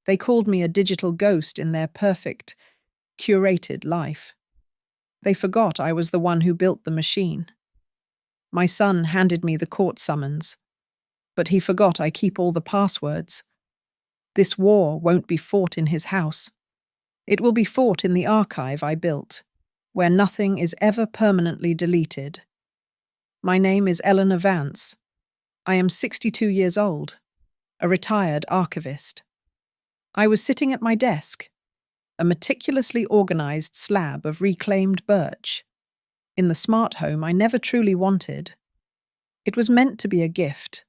They called me a digital ghost in their perfect, curated life. They forgot I was the one who built the machine. My son handed me the court summons, but he forgot I keep all the passwords. This war won't be fought in his house. It will be fought in the archive I built, where nothing is ever permanently deleted. My name is Eleanor Vance. I am 62 years old, a retired archivist. I was sitting at my desk, a meticulously organized slab of reclaimed birch, in the smart home I never truly wanted. It was meant to be a gift,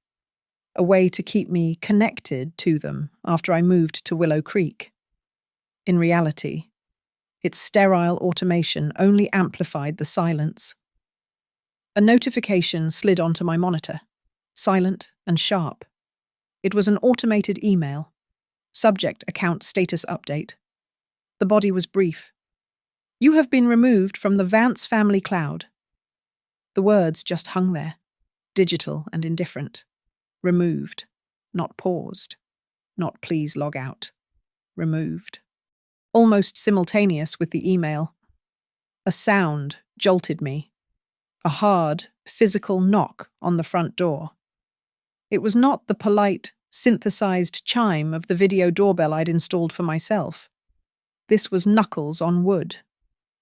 a way to keep me connected to them after I moved to Willow Creek. In reality, its sterile automation only amplified the silence. A notification slid onto my monitor, silent and sharp. It was an automated email. Subject: account status update. The body was brief. You have been removed from the Vance family cloud. The words just hung there, digital and indifferent. Removed, not paused, not please log out. Removed. Almost simultaneous with the email, a sound jolted me. A hard, physical knock on the front door. It was not the polite, synthesized chime of the video doorbell I'd installed for myself. This was knuckles on wood.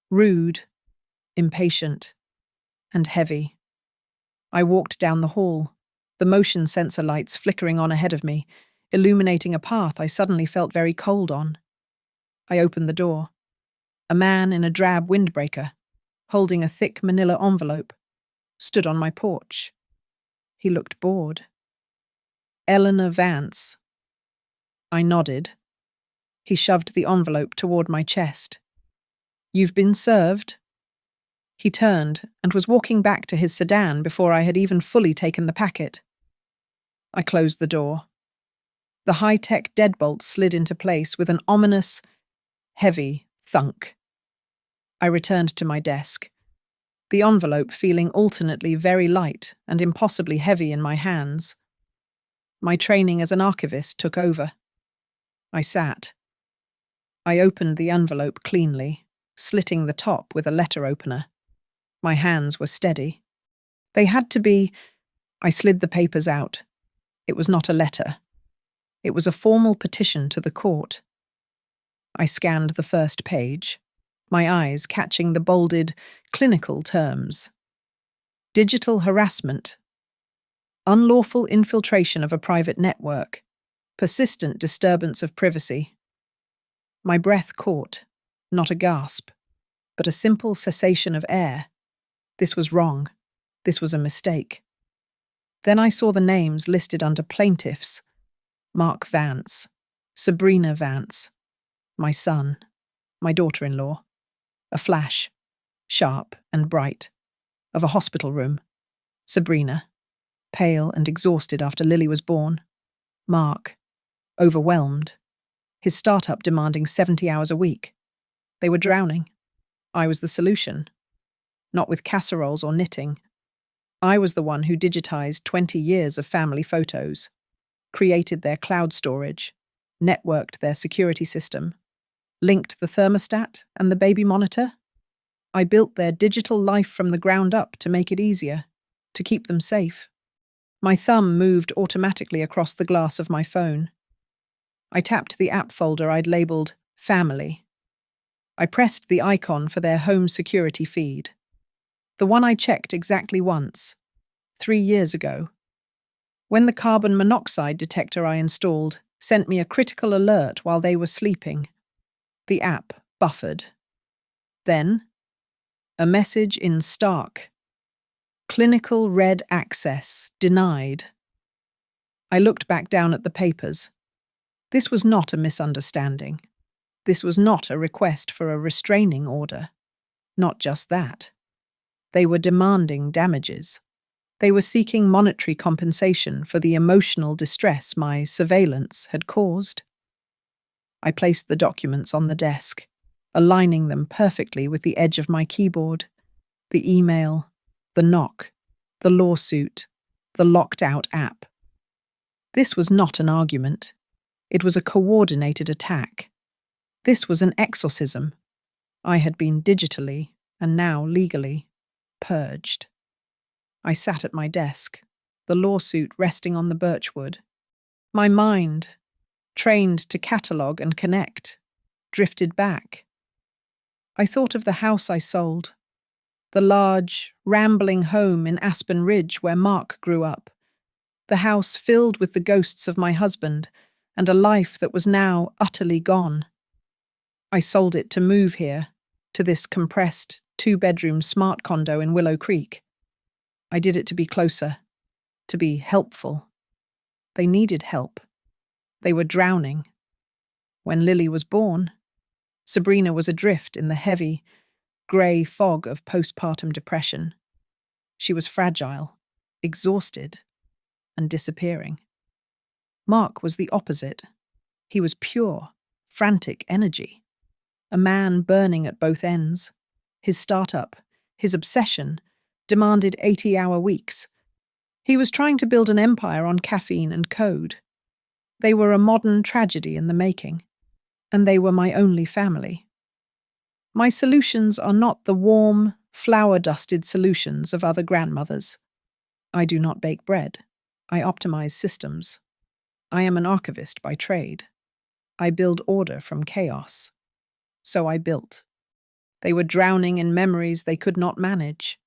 Rude, impatient, and heavy. I walked down the hall, the motion sensor lights flickering on ahead of me, illuminating a path I suddenly felt very cold on. I opened the door. A man in a drab windbreaker, holding a thick manila envelope, stood on my porch. He looked bored. Eleanor Vance. I nodded. He shoved the envelope toward my chest. You've been served. He turned and was walking back to his sedan before I had even fully taken the packet. I closed the door. The high-tech deadbolt slid into place with an ominous, heavy thunk. I returned to my desk, the envelope feeling alternately very light and impossibly heavy in my hands. My training as an archivist took over. I sat. I opened the envelope cleanly, slitting the top with a letter opener. My hands were steady. They had to be. I slid the papers out. It was not a letter. It was a formal petition to the court. I scanned the first page, my eyes catching the bolded, clinical terms. Digital harassment. Unlawful infiltration of a private network. Persistent disturbance of privacy. My breath caught, not a gasp, but a simple cessation of air. This was wrong. This was a mistake. Then I saw the names listed under plaintiffs. Mark Vance, Sabrina Vance, my son, my daughter-in-law. A flash, sharp and bright, of a hospital room. Sabrina, pale and exhausted after Lily was born. Mark, overwhelmed. His startup demanding 70 hours a week. They were drowning. I was the solution. Not with casseroles or knitting. I was the one who digitized 20 years of family photos, created their cloud storage, networked their security system, linked the thermostat and the baby monitor. I built their digital life from the ground up to make it easier, to keep them safe. My thumb moved automatically across the glass of my phone. I tapped the app folder I'd labeled Family. I pressed the icon for their home security feed. The one I checked exactly once, 3 years ago. When the carbon monoxide detector I installed sent me a critical alert while they were sleeping, the app buffered. Then, a message in stark. Clinical red access denied. I looked back down at the papers. This was not a misunderstanding. This was not a request for a restraining order. Not just that. They were demanding damages. They were seeking monetary compensation for the emotional distress my surveillance had caused. I placed the documents on the desk, aligning them perfectly with the edge of my keyboard. The email, the knock, the lawsuit, the locked-out app. This was not an argument. It was a coordinated attack. This was an exorcism. I had been digitally, and now legally, purged. I sat at my desk, the lawsuit resting on the birchwood. My mind, trained to catalogue and connect, drifted back. I thought of the house I sold, the large, rambling home in Aspen Ridge where Mark grew up, the house filled with the ghosts of my husband and a life that was now utterly gone. I sold it to move here, to this compressed, two-bedroom smart condo in Willow Creek. I did it to be closer, to be helpful. They needed help. They were drowning. When Lily was born, Sabrina was adrift in the heavy, grey fog of postpartum depression. She was fragile, exhausted, and disappearing. Mark was the opposite. He was pure, frantic energy. A man burning at both ends. His startup, his obsession, demanded 80-hour weeks. He was trying to build an empire on caffeine and code. They were a modern tragedy in the making, and they were my only family. My solutions are not the warm, flour-dusted solutions of other grandmothers. I do not bake bread. I optimize systems. I am an archivist by trade. I build order from chaos. So I built. They were drowning in memories they could not manage.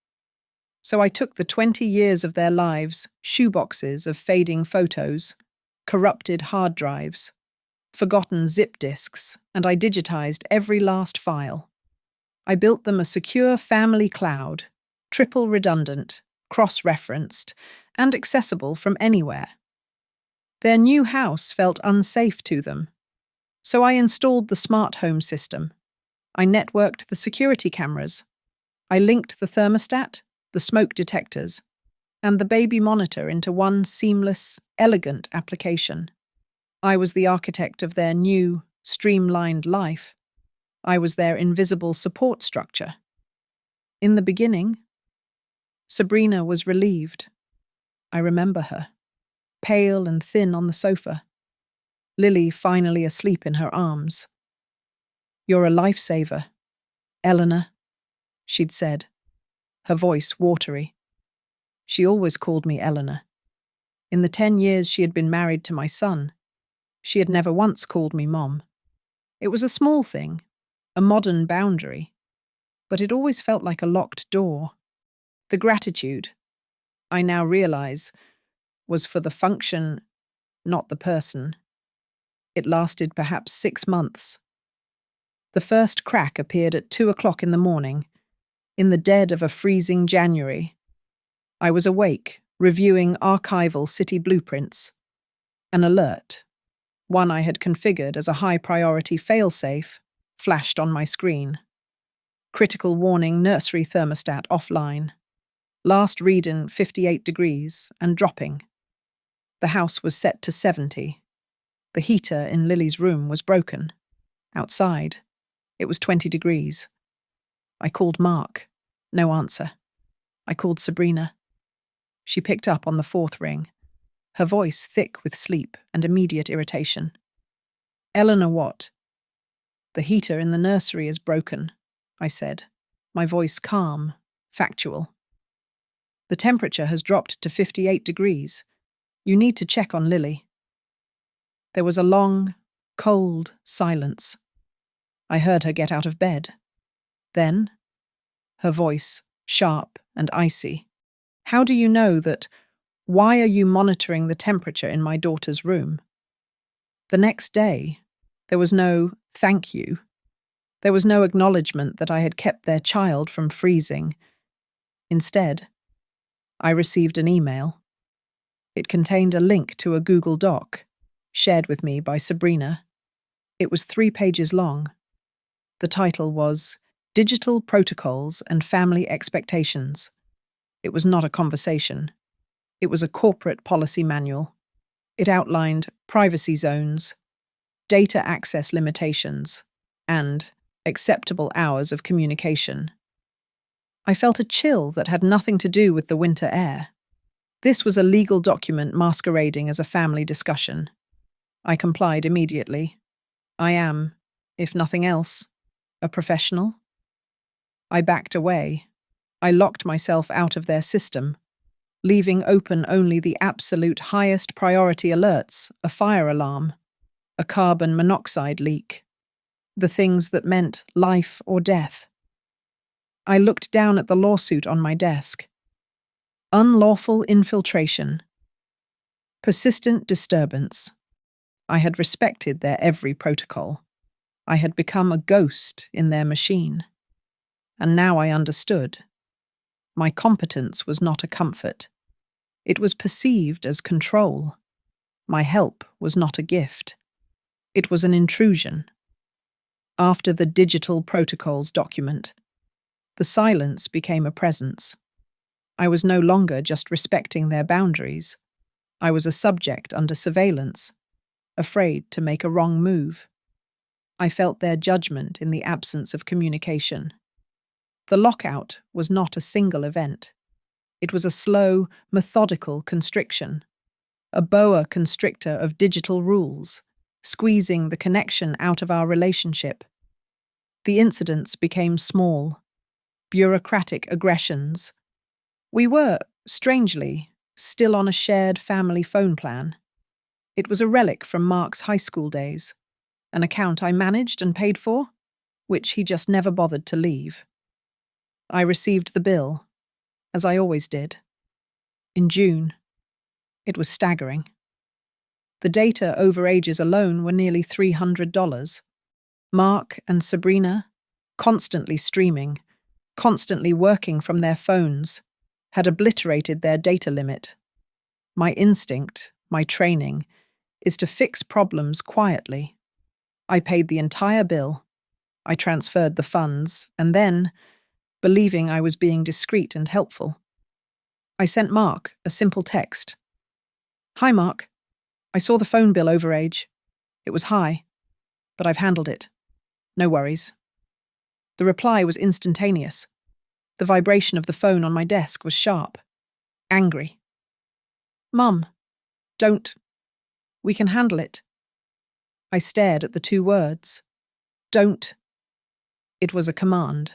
So I took the 20 years of their lives, shoeboxes of fading photos, corrupted hard drives, forgotten zip disks, and I digitized every last file. I built them a secure family cloud, triple redundant, cross-referenced, and accessible from anywhere. Their new house felt unsafe to them, so I installed the smart home system. I networked the security cameras. I linked the thermostat, the smoke detectors, and the baby monitor into one seamless, elegant application. I was the architect of their new, streamlined life. I was their invisible support structure. In the beginning, Sabrina was relieved. I remember her, pale and thin on the sofa. Lily finally asleep in her arms. "You're a lifesaver, Eleanor," she'd said, her voice watery. She always called me Eleanor. In the 10 years she had been married to my son, she had never once called me Mom. It was a small thing, a modern boundary, but it always felt like a locked door. The gratitude, I now realize, was for the function, not the person. It lasted perhaps 6 months. The first crack appeared at 2 o'clock in the morning, in the dead of a freezing January. I was awake, reviewing archival city blueprints. An alert, one I had configured as a high-priority failsafe, flashed on my screen. Critical warning: nursery thermostat offline. Last read-in 58 degrees and dropping. The house was set to 70. The heater in Lily's room was broken. Outside, it was 20 degrees. I called Mark. No answer. I called Sabrina. She picked up on the 4th ring, her voice thick with sleep and immediate irritation. "Eleanor, what?" "The heater in the nursery is broken," I said, my voice calm, factual. "The temperature has dropped to 58 degrees. You need to check on Lily." There was a long, cold silence. I heard her get out of bed. Then, her voice, sharp and icy. "How do you know that? Why are you monitoring the temperature in my daughter's room?" The next day, there was no "thank you." There was no acknowledgement that I had kept their child from freezing. Instead, I received an email. It contained a link to a Google Doc, shared with me by Sabrina. It was 3 pages long. The title was Digital Protocols and Family Expectations. It was not a conversation. It was a corporate policy manual. It outlined privacy zones, data access limitations, and acceptable hours of communication. I felt a chill that had nothing to do with the winter air. This was a legal document masquerading as a family discussion. I complied immediately. I am, if nothing else, a professional. I backed away. I locked myself out of their system, leaving open only the absolute highest priority alerts, a fire alarm, a carbon monoxide leak, the things that meant life or death. I looked down at the lawsuit on my desk. Unlawful infiltration. Persistent disturbance. I had respected their every protocol. I had become a ghost in their machine. And now I understood. My competence was not a comfort. It was perceived as control. My help was not a gift. It was an intrusion. After the digital protocols document, the silence became a presence. I was no longer just respecting their boundaries. I was a subject under surveillance, afraid to make a wrong move. I felt their judgment in the absence of communication. The lockout was not a single event. It was a slow, methodical constriction, a boa constrictor of digital rules, squeezing the connection out of our relationship. The incidents became small, bureaucratic aggressions. We were, strangely, still on a shared family phone plan. It was a relic from Mark's high school days, an account I managed and paid for, which he just never bothered to leave. I received the bill, as I always did. In June. It was staggering. The data overages alone were nearly $300. Mark and Sabrina, constantly streaming, constantly working from their phones, had obliterated their data limit. My instinct, my training, is to fix problems quietly. I paid the entire bill. I transferred the funds, and then, believing I was being discreet and helpful, I sent Mark a simple text. Hi, Mark. I saw the phone bill overage. It was high, but I've handled it. No worries. The reply was instantaneous. The vibration of the phone on my desk was sharp, angry. Mum, don't. We can handle it. I stared at the two words. Don't. It was a command.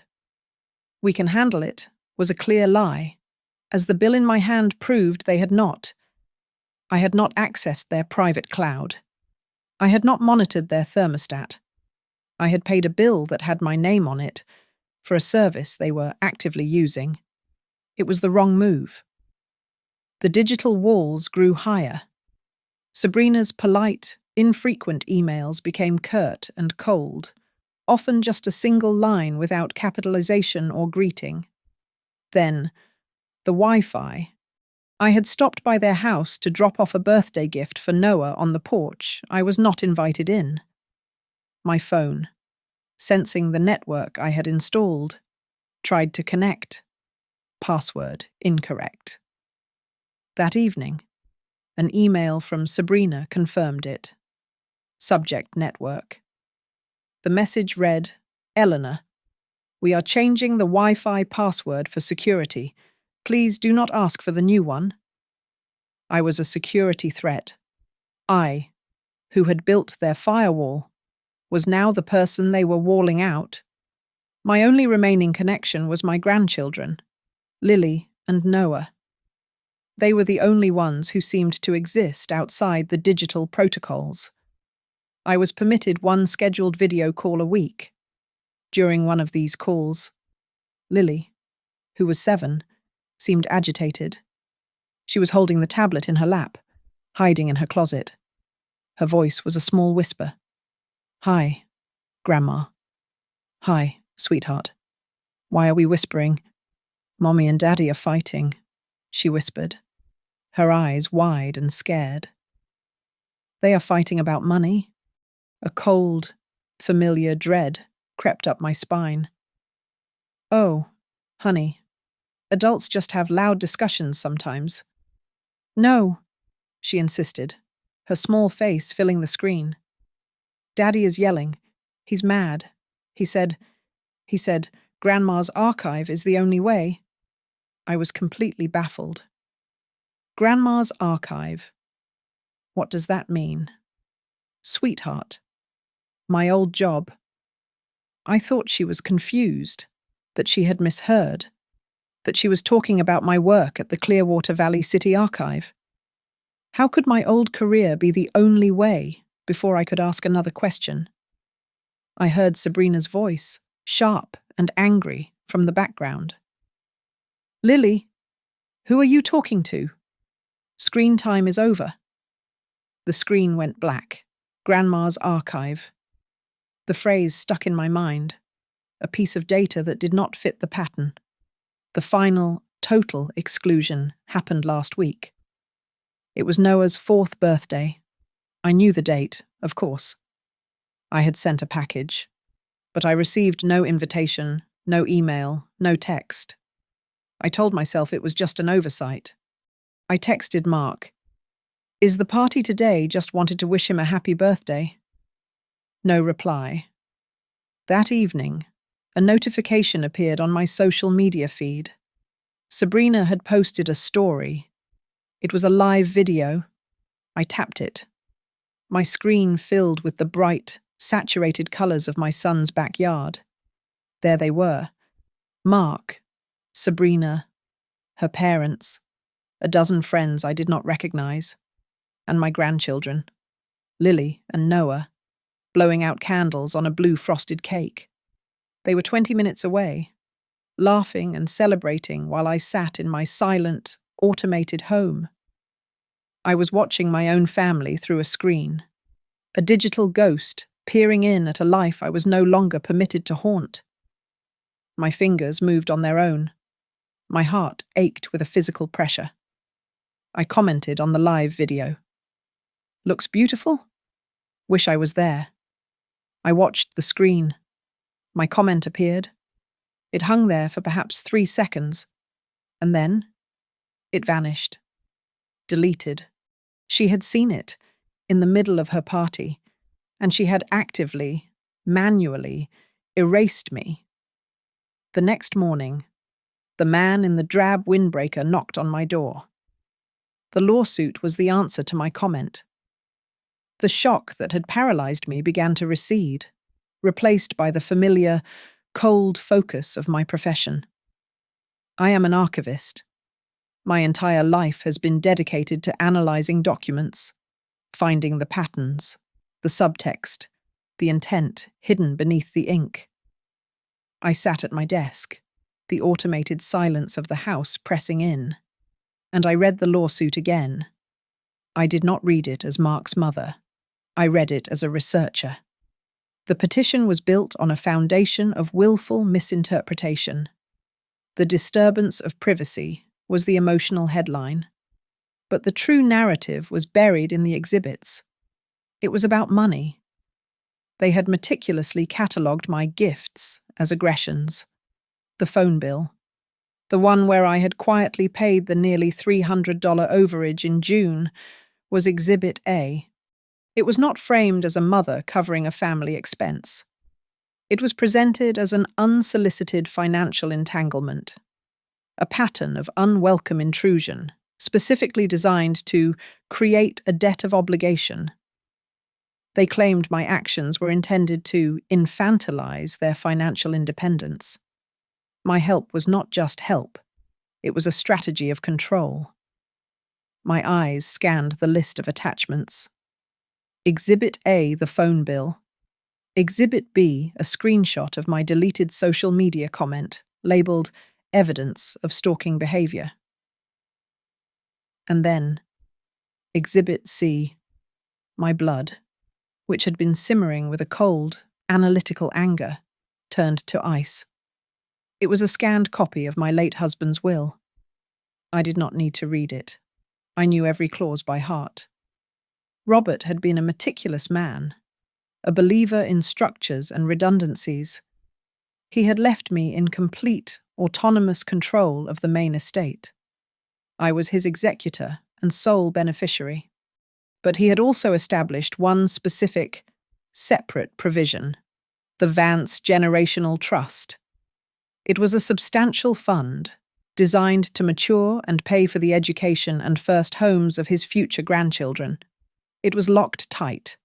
We can handle it was a clear lie, as the bill in my hand proved they had not. I had not accessed their private cloud. I had not monitored their thermostat. I had paid a bill that had my name on it for a service they were actively using. It was the wrong move. The digital walls grew higher. Sabrina's polite, infrequent emails became curt and cold, often just a single line without capitalization or greeting. Then, the Wi-Fi. I had stopped by their house to drop off a birthday gift for Noah on the porch. I was not invited in. My phone, sensing the network I had installed, tried to connect. Password incorrect. That evening, an email from Sabrina confirmed it. Subject network. The message read, Eleanor, we are changing the Wi-Fi password for security. Please do not ask for the new one. I was a security threat. I, who had built their firewall, was now the person they were walling out. My only remaining connection was my grandchildren, Lily and Noah. They were the only ones who seemed to exist outside the digital protocols. I was permitted one scheduled video call a week. During one of these calls, Lily, who was 7, seemed agitated. She was holding the tablet in her lap, hiding in her closet. Her voice was a small whisper. Hi, Grandma. Hi, sweetheart. Why are we whispering? Mommy and Daddy are fighting, she whispered, her eyes wide and scared. They are fighting about money. A cold, familiar dread crept up my spine. Oh, honey, adults just have loud discussions sometimes. No, she insisted, her small face filling the screen. Daddy is yelling. He's mad. He said, Grandma's archive is the only way. I was completely baffled. Grandma's archive. What does that mean? Sweetheart. My old job. I thought she was confused, that she had misheard, that she was talking about my work at the Clearwater Valley City Archive. How could my old career be the only way before I could ask another question? I heard Sabrina's voice, sharp and angry, from the background. Lily, who are you talking to? Screen time is over. The screen went black. Grandma's archive. The phrase stuck in my mind, a piece of data that did not fit the pattern. The final, total exclusion happened last week. It was Noah's 4th birthday. I knew the date, of course. I had sent a package, but I received no invitation, no email, no text. I told myself it was just an oversight. I texted Mark. Is the party today? Just wanted to wish him a happy birthday. No reply. That evening, a notification appeared on my social media feed. Sabrina had posted a story. It was a live video. I tapped it. My screen filled with the bright, saturated colours of my son's backyard. There they were. Mark, Sabrina, her parents, a dozen friends I did not recognise, and my grandchildren, Lily and Noah, blowing out candles on a blue frosted cake. They were 20 minutes away, laughing and celebrating while I sat in my silent, automated home. I was watching my own family through a screen, a digital ghost peering in at a life I was no longer permitted to haunt. My fingers moved on their own. My heart ached with a physical pressure. I commented on the live video. Looks beautiful? Wish I was there. I watched the screen. My comment appeared. It hung there for perhaps 3 seconds, and then it vanished. Deleted. She had seen it, in the middle of her party, and she had actively, manually, erased me. The next morning, the man in the drab windbreaker knocked on my door. The lawsuit was the answer to my comment. The shock that had paralyzed me began to recede, replaced by the familiar, cold focus of my profession. I am an archivist. My entire life has been dedicated to analyzing documents, finding the patterns, the subtext, the intent hidden beneath the ink. I sat at my desk, the automated silence of the house pressing in, and I read the lawsuit again. I did not read it as Mark's mother. I read it as a researcher. The petition was built on a foundation of willful misinterpretation. The disturbance of privacy was the emotional headline, but the true narrative was buried in the exhibits. It was about money. They had meticulously catalogued my gifts as aggressions. The phone bill, the one where I had quietly paid the nearly $300 overage in June, was Exhibit A. It was not framed as a mother covering a family expense. It was presented as an unsolicited financial entanglement, a pattern of unwelcome intrusion, specifically designed to create a debt of obligation. They claimed my actions were intended to infantilize their financial independence. My help was not just help, it was a strategy of control. My eyes scanned the list of attachments. Exhibit A, the phone bill. Exhibit B, a screenshot of my deleted social media comment, labeled evidence of stalking behavior. And then, Exhibit C, my blood, which had been simmering with a cold, analytical anger, turned to ice. It was a scanned copy of my late husband's will. I did not need to read it. I knew every clause by heart. Robert had been a meticulous man, a believer in structures and redundancies. He had left me in complete, autonomous control of the main estate. I was his executor and sole beneficiary. But he had also established one specific, separate provision, the Vance Generational Trust. It was a substantial fund, designed to mature and pay for the education and first homes of his future grandchildren. It was locked tight.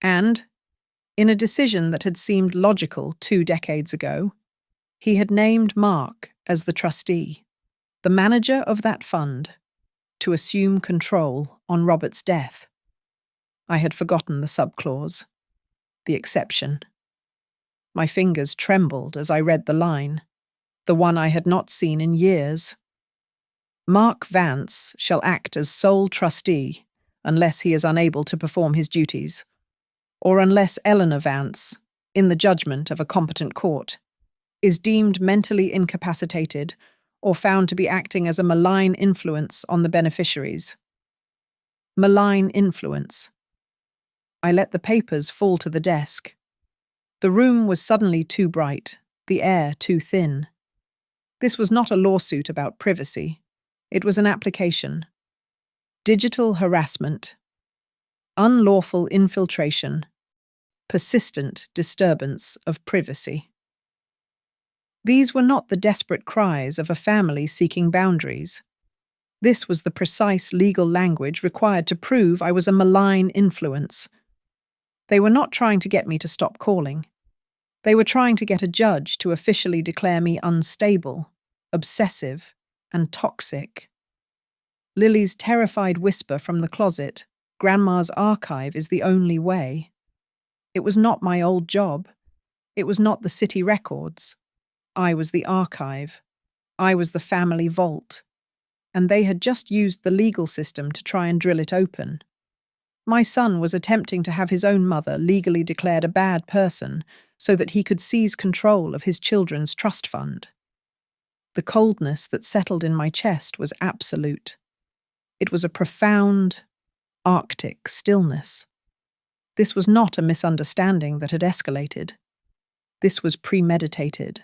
And, in a decision that had seemed logical 2 decades ago, he had named Mark as the trustee, the manager of that fund, to assume control on Robert's death. I had forgotten the subclause, the exception. My fingers trembled as I read the line, the one I had not seen in years. Mark Vance shall act as sole trustee unless he is unable to perform his duties, or unless Eleanor Vance, in the judgment of a competent court, is deemed mentally incapacitated or found to be acting as a malign influence on the beneficiaries. Malign influence. I let the papers fall to the desk. The room was suddenly too bright, the air too thin. This was not a lawsuit about privacy. It was an application. Digital harassment. Unlawful infiltration. Persistent disturbance of privacy. These were not the desperate cries of a family seeking boundaries. This was the precise legal language required to prove I was a malign influence. They were not trying to get me to stop calling. They were trying to get a judge to officially declare me unstable, obsessive, and toxic. Lily's terrified whisper from the closet, "Grandma's archive is the only way." It was not my old job. It was not the city records. I was the archive. I was the family vault. And they had just used the legal system to try and drill it open. My son was attempting to have his own mother legally declared a bad person so that he could seize control of his children's trust fund. The coldness that settled in my chest was absolute. It was a profound, arctic stillness. This was not a misunderstanding that had escalated. This was premeditated.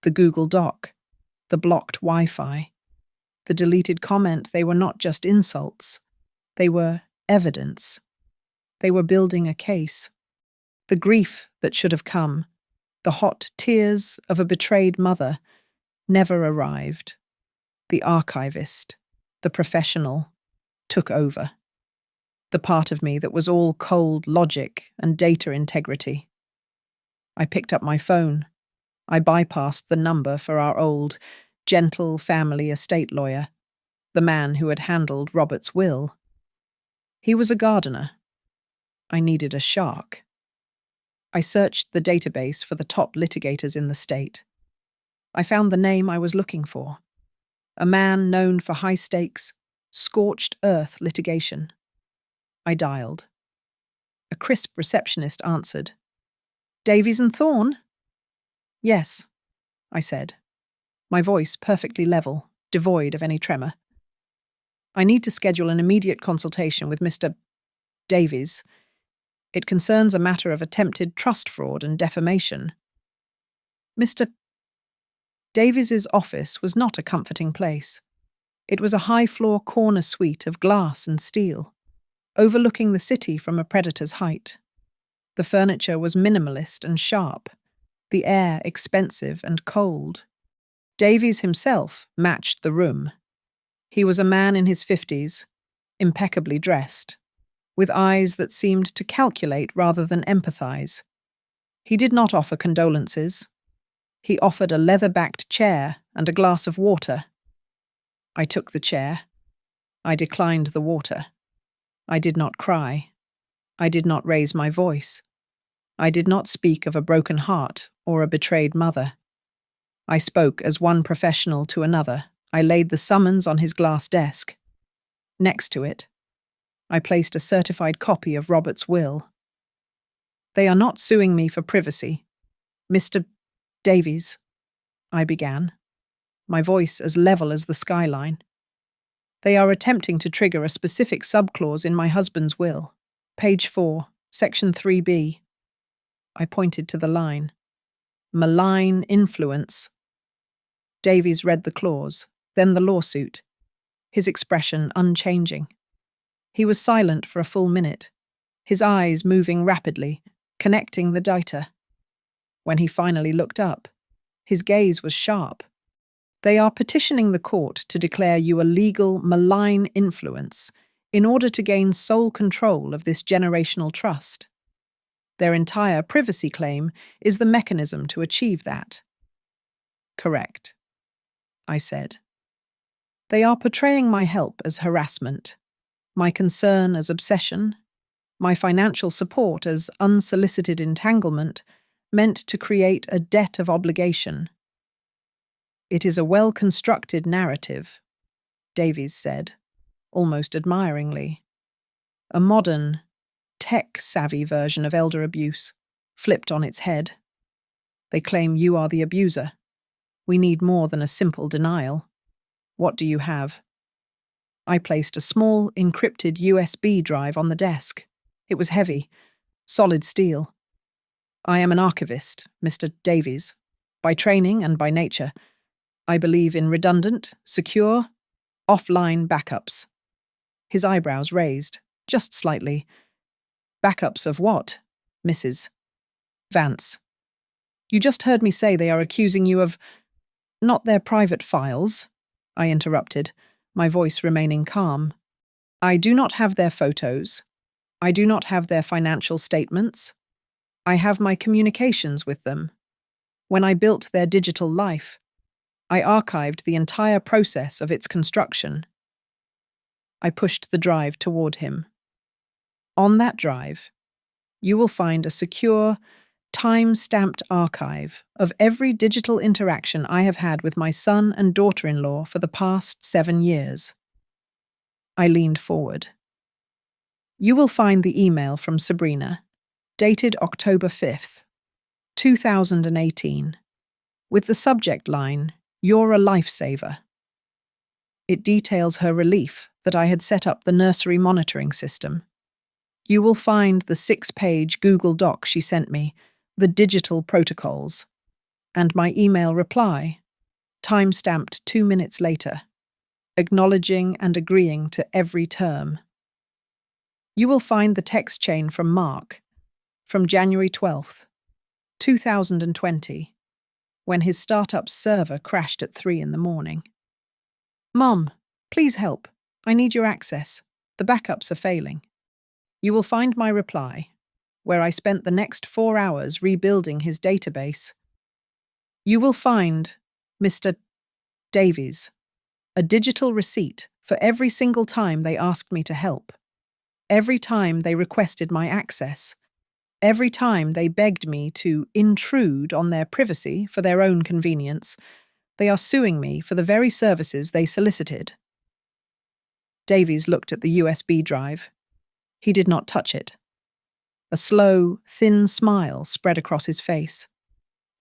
The Google Doc, the blocked Wi-Fi, the deleted comment, they were not just insults. They were evidence. They were building a case. The grief that should have come, the hot tears of a betrayed mother, never arrived. The archivist, the professional, took over. The part of me that was all cold logic and data integrity. I picked up my phone. I bypassed the number for our old, gentle family estate lawyer, the man who had handled Robert's will. He was a gardener. I needed a shark. I searched the database for the top litigators in the state. I found the name I was looking for. A man known for high-stakes, scorched earth litigation. I dialed. A crisp receptionist answered. "Davies and Thorne?" "Yes," I said, my voice perfectly level, devoid of any tremor. "I need to schedule an immediate consultation with Mr. Davies. It concerns a matter of attempted trust fraud and defamation." Mr. Davies's office was not a comforting place. It was a high-floor corner suite of glass and steel, overlooking the city from a predator's height. The furniture was minimalist and sharp, the air expensive and cold. Davies himself matched the room. He was a man in his 50s, impeccably dressed, with eyes that seemed to calculate rather than empathize. He did not offer condolences. He offered a leather-backed chair and a glass of water. I took the chair. I declined the water. I did not cry. I did not raise my voice. I did not speak of a broken heart or a betrayed mother. I spoke as one professional to another. I laid the summons on his glass desk. Next to it, I placed a certified copy of Robert's will. "They are not suing me for privacy. Mr. Davies," I began, my voice as level as the skyline. "They are attempting to trigger a specific subclause in my husband's will. Page 4, Section 3B. I pointed to the line. "Malign influence." Davies read the clause, then the lawsuit, his expression unchanging. He was silent for a full minute, his eyes moving rapidly, connecting the data. When he finally looked up, his gaze was sharp. "They are petitioning the court to declare you a legal malign influence in order to gain sole control of this generational trust." Their entire privacy claim is the mechanism to achieve that. Correct, I said. They are portraying my help as harassment, my concern as obsession, my financial support as unsolicited entanglement, meant to create a debt of obligation. It is a well-constructed narrative, Davies said, almost admiringly. A modern, tech-savvy version of elder abuse, flipped on its head. They claim you are the abuser. We need more than a simple denial. What do you have? I placed a small, encrypted USB drive on the desk. It was heavy, solid steel. I am an archivist, Mr. Davies, by training and by nature. I believe in redundant, secure, offline backups. His eyebrows raised, just slightly. Backups of what, Mrs. Vance? You just heard me say they are accusing you of… Not their private files, I interrupted, my voice remaining calm. I do not have their photos. I do not have their financial statements. I have my communications with them. When I built their digital life, I archived the entire process of its construction. I pushed the drive toward him. On that drive, you will find a secure, time-stamped archive of every digital interaction I have had with my son and daughter-in-law for the past 7 years. I leaned forward. You will find the email from Sabrina, dated October 5th, 2018, with the subject line, "You're a lifesaver." It details her relief that I had set up the nursery monitoring system. You will find the 6-page Google Doc she sent me, the digital protocols, and my email reply, time-stamped 2 minutes later, acknowledging and agreeing to every term. You will find the text chain from Mark, from January 12th, 2020, when his startup server crashed at 3 in the morning. Mom, please help. I need your access. The backups are failing. You will find my reply, where I spent the next 4 hours rebuilding his database. You will find, Mr. Davies, a digital receipt for every single time they asked me to help, every time they requested my access, every time they begged me to intrude on their privacy for their own convenience. They are suing me for the very services they solicited. Davies looked at the USB drive. He did not touch it. A slow, thin smile spread across his face.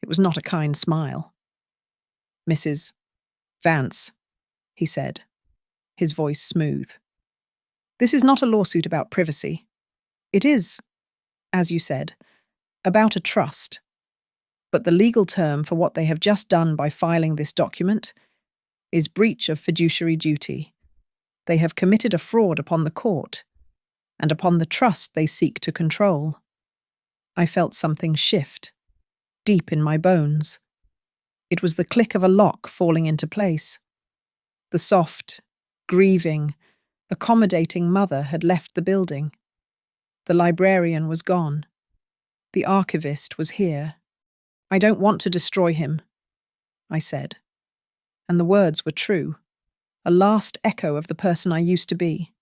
It was not a kind smile. Mrs. Vance, he said, his voice smooth. This is not a lawsuit about privacy. It is, as you said, about a trust. But the legal term for what they have just done by filing this document is breach of fiduciary duty. They have committed a fraud upon the court and upon the trust they seek to control. I felt something shift, deep in my bones. It was the click of a lock falling into place. The soft, grieving, accommodating mother had left the building. The librarian was gone. The archivist was here. I don't want to destroy him, I said. And the words were true, a last echo of the person I used to be.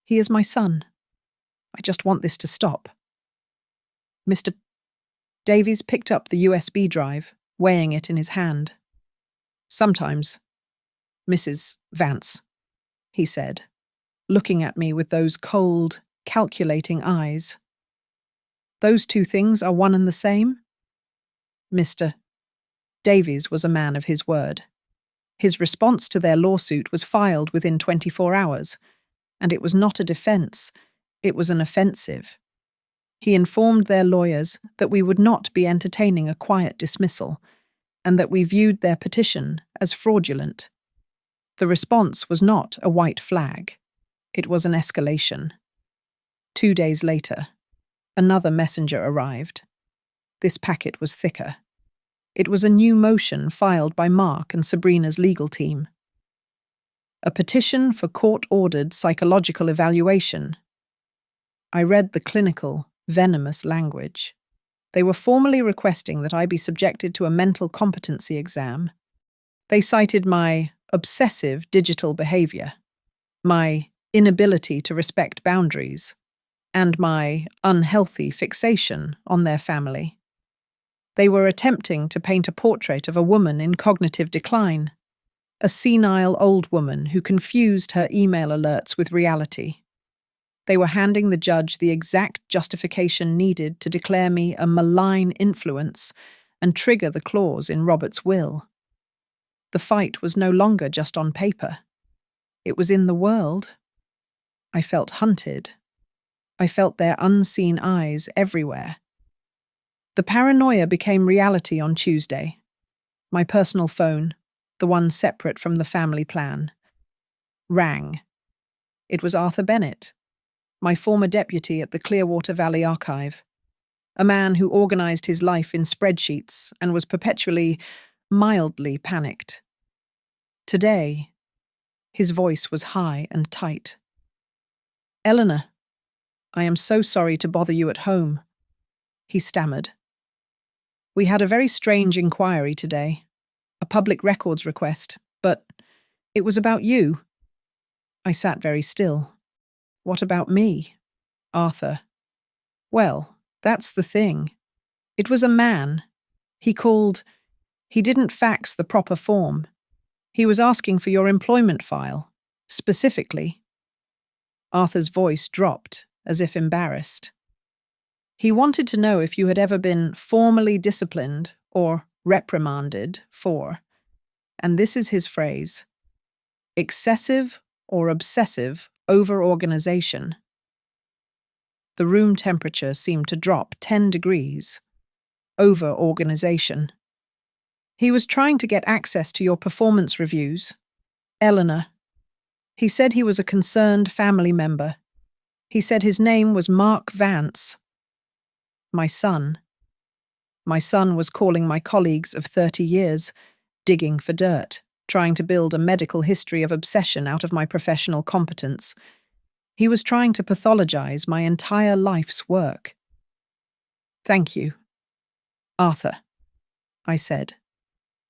He is my son. I just want this to stop. Mr. Davies picked up the USB drive, weighing it in his hand. Sometimes, Mrs. Vance, he said, looking at me with those cold, calculating eyes. Those two things are one and the same? Mr. Davies was a man of his word. His response to their lawsuit was filed within 24 hours, and it was not a defense, it was an offensive. He informed their lawyers that we would not be entertaining a quiet dismissal, and that we viewed their petition as fraudulent. The response was not a white flag. It was an escalation. 2 days later, another messenger arrived. This packet was thicker. It was a new motion filed by Mark and Sabrina's legal team. A petition for court-ordered psychological evaluation. I read the clinical, venomous language. They were formally requesting that I be subjected to a mental competency exam. They cited my obsessive digital behavior, my inability to respect boundaries, and my unhealthy fixation on their family. They were attempting to paint a portrait of a woman in cognitive decline, a senile old woman who confused her email alerts with reality. They were handing the judge the exact justification needed to declare me a malign influence and trigger the clause in Robert's will. The fight was no longer just on paper. It was in the world. I felt hunted. I felt their unseen eyes everywhere. The paranoia became reality on Tuesday. My personal phone, the one separate from the family plan, rang. It was Arthur Bennett, my former deputy at the Clearwater Valley Archive, a man who organized his life in spreadsheets and was perpetually, mildly panicked. Today, his voice was high and tight. "Eleanor, I am so sorry to bother you at home," he stammered. "We had a very strange inquiry today, a public records request, but it was about you." I sat very still. "What about me?" "Arthur." "Well, that's the thing. It was a man. He called. He didn't fax the proper form. He was asking for your employment file, specifically." Arthur's voice dropped, as if embarrassed. "He wanted to know if you had ever been formally disciplined or reprimanded for," and this is his phrase, "excessive or obsessive over-organization." The room temperature seemed to drop 10 degrees. Over-organization. "He was trying to get access to your performance reviews. Eleanor. He said he was a concerned family member. He said his name was Mark Vance." My son. My son was calling my colleagues of 30 years, digging for dirt, trying to build a medical history of obsession out of my professional competence. He was trying to pathologize my entire life's work. "Thank you, Arthur," I said,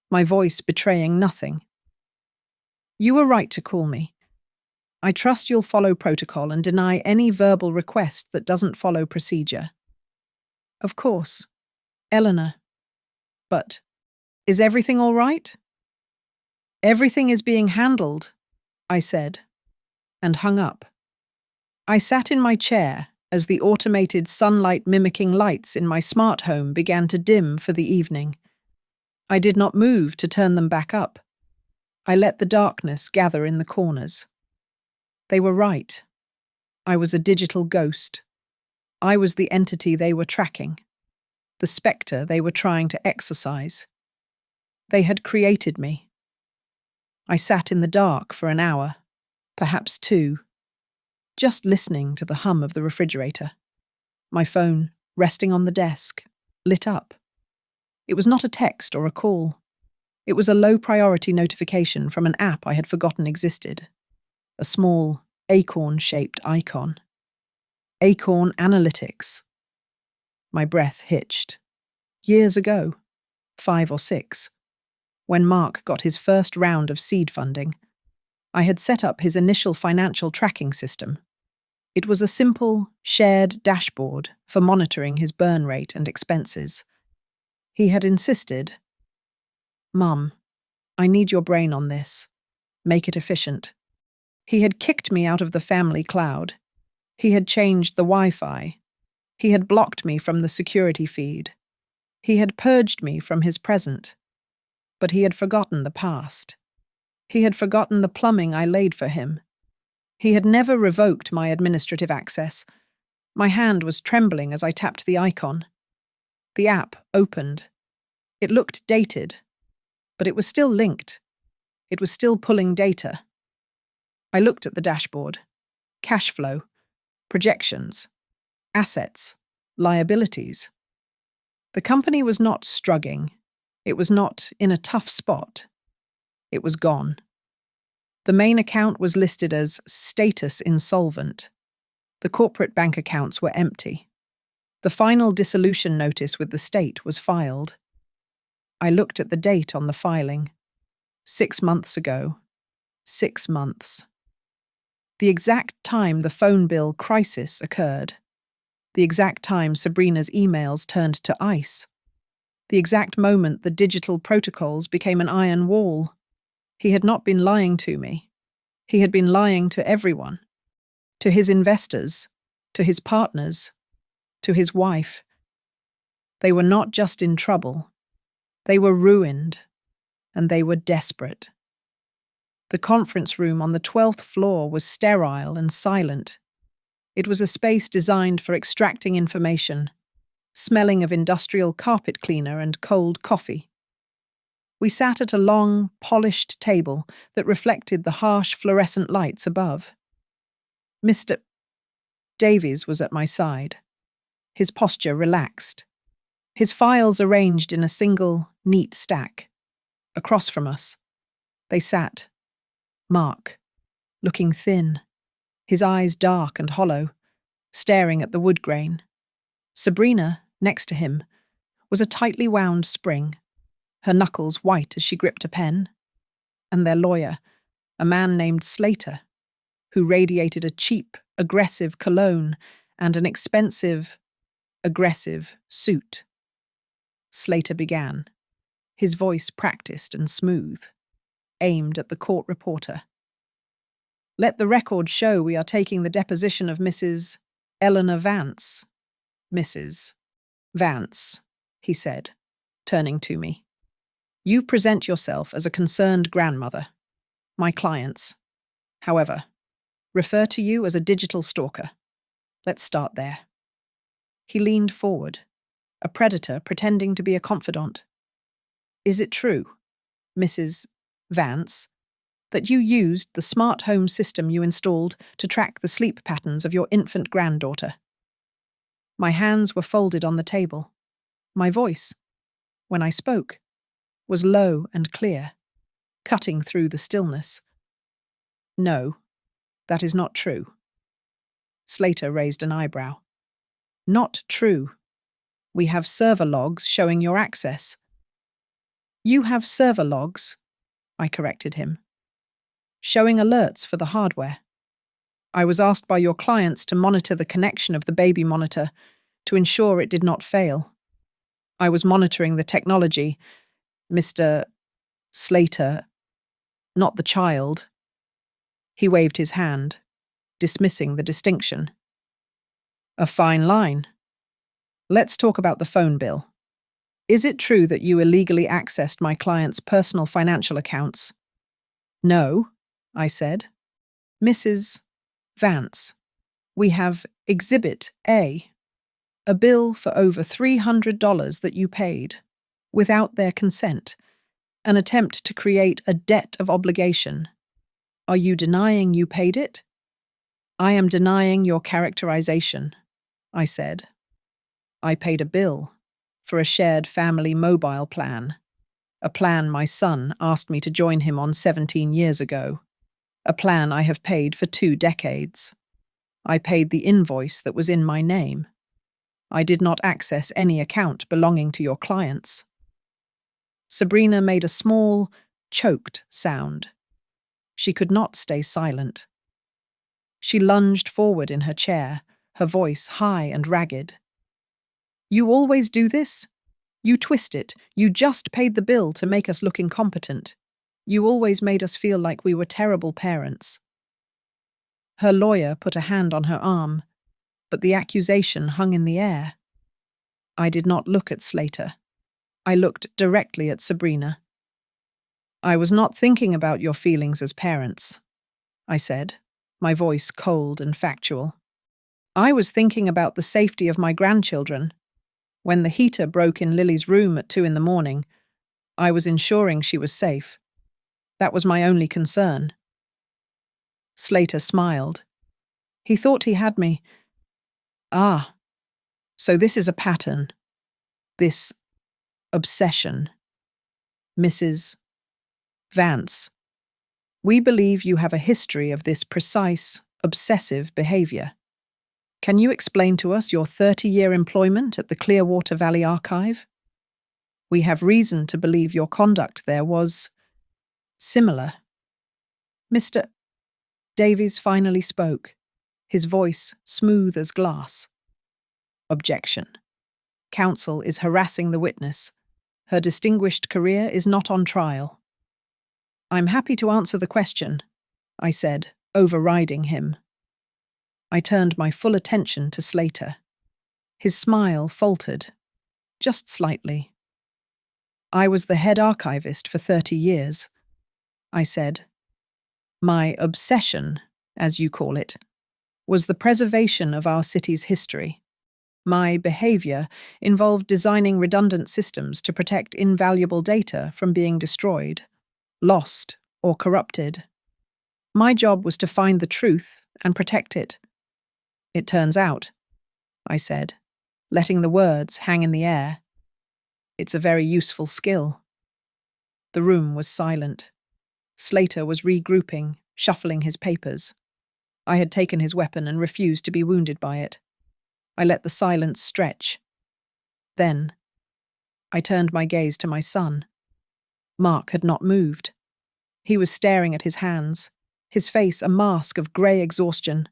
my voice betraying nothing. "You were right to call me. I trust you'll follow protocol and deny any verbal request that doesn't follow procedure." "Of course, Eleanor. But is everything all right?" "Everything is being handled," I said, and hung up. I sat in my chair as the automated sunlight-mimicking lights in my smart home began to dim for the evening. I did not move to turn them back up. I let the darkness gather in the corners. They were right. I was a digital ghost. I was the entity they were tracking, the spectre they were trying to exorcise. They had created me. I sat in the dark for an hour, perhaps 2, just listening to the hum of the refrigerator. My phone, resting on the desk, lit up. It was not a text or a call. It was a low-priority notification from an app I had forgotten existed. A small, acorn-shaped icon. Acorn Analytics. My breath hitched. Years ago, 5 or 6, when Mark got his first round of seed funding, I had set up his initial financial tracking system. It was a simple, shared dashboard for monitoring his burn rate and expenses. He had insisted, "Mum, I need your brain on this. Make it efficient." He had kicked me out of the family cloud. He had changed the Wi-Fi. He had blocked me from the security feed. He had purged me from his present. But he had forgotten the past. He had forgotten the plumbing I laid for him. He had never revoked my administrative access. My hand was trembling as I tapped the icon. The app opened. It looked dated, but it was still linked. It was still pulling data. I looked at the dashboard. Cash flow, projections, assets, liabilities. The company was not struggling. It was not in a tough spot. It was gone. The main account was listed as status insolvent. The corporate bank accounts were empty. The final dissolution notice with the state was filed. I looked at the date on the filing. 6 months ago. 6 months. The exact time the phone bill crisis occurred. The exact time Sabrina's emails turned to ice. The exact moment the digital protocols became an iron wall. He had not been lying to me. He had been lying to everyone. To his investors, to his partners, to his wife. They were not just in trouble. They were ruined, and they were desperate. The conference room on the 12th floor was sterile and silent. It was a space designed for extracting information, smelling of industrial carpet cleaner and cold coffee. We sat at a long, polished table that reflected the harsh fluorescent lights above. Mr. Davies was at my side, his posture relaxed, his files arranged in a single, neat stack. Across from us, they sat Mark, looking thin, his eyes dark and hollow, staring at the wood grain. Sabrina, next to him, was a tightly wound spring, her knuckles white as she gripped a pen. And their lawyer, a man named Slater, who radiated a cheap, aggressive cologne and an expensive, aggressive suit. Slater began, his voice practiced and smooth, aimed at the court reporter. Let the record show we are taking the deposition of Mrs. Eleanor Vance. Mrs. Vance, he said, turning to me. You present yourself as a concerned grandmother. My clients, however, refer to you as a digital stalker. Let's start there. He leaned forward, a predator pretending to be a confidant. Is it true, Mrs. Vance, that you used the smart home system you installed to track the sleep patterns of your infant granddaughter? My hands were folded on the table. My voice, when I spoke, was low and clear, cutting through the stillness. No, that is not true. Slater raised an eyebrow. Not true. We have server logs showing your access. You have server logs, I corrected him, showing alerts for the hardware. I was asked by your clients to monitor the connection of the baby monitor to ensure it did not fail. I was monitoring the technology, Mr. Slater, not the child. He waved his hand, dismissing the distinction. A fine line. Let's talk about the phone bill. Is it true that you illegally accessed my client's personal financial accounts? No, I said. Mrs. Vance, we have Exhibit A, a bill for over $300 that you paid, without their consent, an attempt to create a debt of obligation. Are you denying you paid it? I am denying your characterization, I said. I paid a bill for a shared family mobile plan, a plan my son asked me to join him on 17 years ago, a plan I have paid for 2 decades. I paid the invoice that was in my name. I did not access any account belonging to your clients. Sabrina made a small, choked sound. She could not stay silent. She lunged forward in her chair, her voice high and ragged. You always do this? You twist it. You just paid the bill to make us look incompetent. You always made us feel like we were terrible parents. Her lawyer put a hand on her arm, but the accusation hung in the air. I did not look at Slater. I looked directly at Sabrina. I was not thinking about your feelings as parents, I said, my voice cold and factual. I was thinking about the safety of my grandchildren. When the heater broke in Lily's room at 2 a.m, I was ensuring she was safe. That was my only concern. Slater smiled. He thought he had me. Ah, so this is a pattern. This obsession. Mrs. Vance, we believe you have a history of this precise, obsessive behavior. Can you explain to us your 30-year employment at the Clearwater Valley Archive? We have reason to believe your conduct there was similar. Mr. Davies finally spoke, his voice smooth as glass. Objection. Counsel is harassing the witness. Her distinguished career is not on trial. I'm happy to answer the question, I said, overriding him. I turned my full attention to Slater. His smile faltered, just slightly. I was the head archivist for 30 years, I said. My obsession, as you call it, was the preservation of our city's history. My behavior involved designing redundant systems to protect invaluable data from being destroyed, lost, or corrupted. My job was to find the truth and protect it. It turns out, I said, letting the words hang in the air, it's a very useful skill. The room was silent. Slater was regrouping, shuffling his papers. I had taken his weapon and refused to be wounded by it. I let the silence stretch. Then, I turned my gaze to my son. Mark had not moved. He was staring at his hands, his face a mask of grey exhaustion.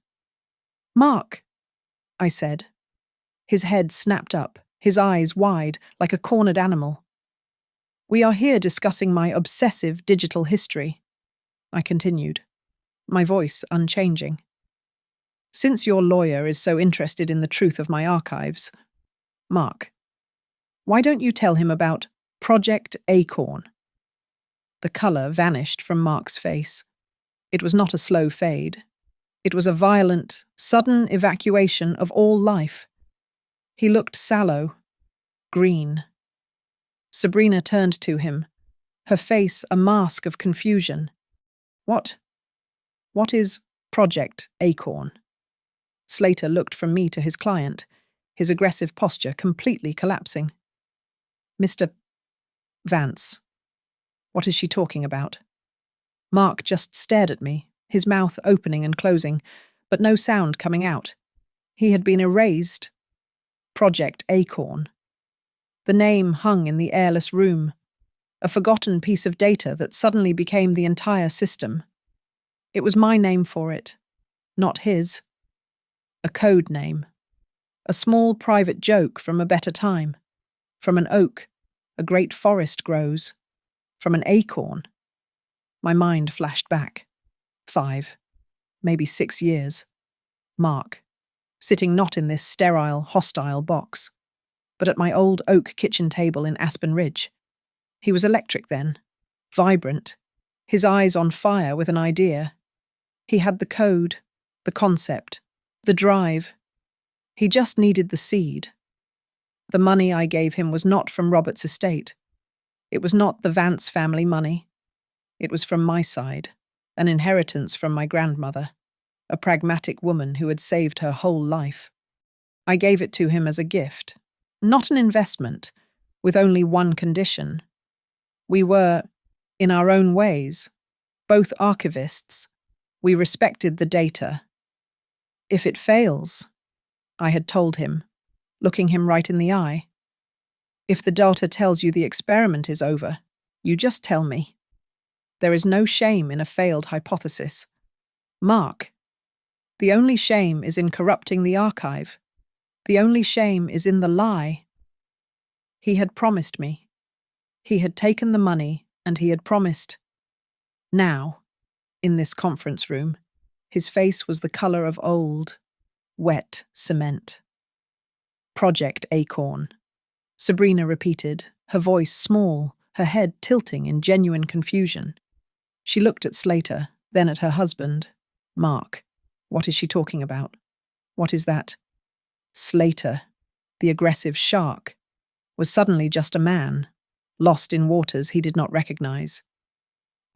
"Mark," I said. His head snapped up, his eyes wide, like a cornered animal. "We are here discussing my obsessive digital history," I continued, my voice unchanging. "Since your lawyer is so interested in the truth of my archives, Mark, why don't you tell him about Project Acorn?" The colour vanished from Mark's face. It was not a slow fade. It was a violent, sudden evacuation of all life. He looked sallow, green. Sabrina turned to him, her face a mask of confusion. What is Project Acorn?" Slater looked from me to his client, his aggressive posture completely collapsing. "Mr. Vance, what is she talking about?" Mark just stared at me, his mouth opening and closing, but no sound coming out. He had been erased. Project Acorn. The name hung in the airless room, a forgotten piece of data that suddenly became the entire system. It was my name for it, not his. A code name. A small private joke from a better time. From an oak, a great forest grows. From an acorn. My mind flashed back. 5, maybe 6 years. Mark, sitting not in this sterile, hostile box, but at my old oak kitchen table in Aspen Ridge. He was electric then, vibrant, his eyes on fire with an idea. He had the code, the concept, the drive. He just needed the seed. The money I gave him was not from Robert's estate. It was not the Vance family money. It was from my side, an inheritance from my grandmother, a pragmatic woman who had saved her whole life. I gave it to him as a gift, not an investment, with only one condition. We were, in our own ways, both archivists. We respected the data. If it fails, I had told him, looking him right in the eye. If the daughter tells you the experiment is over, you just tell me. There is no shame in a failed hypothesis. Mark, the only shame is in corrupting the archive. The only shame is in the lie. He had promised me. He had taken the money and he had promised. Now, in this conference room, his face was the colour of old, wet cement. Project Acorn. Sabrina repeated, her voice small, her head tilting in genuine confusion. She looked at Slater, then at her husband. Mark, what is she talking about? What is that? Slater, the aggressive shark, was suddenly just a man, lost in waters he did not recognize.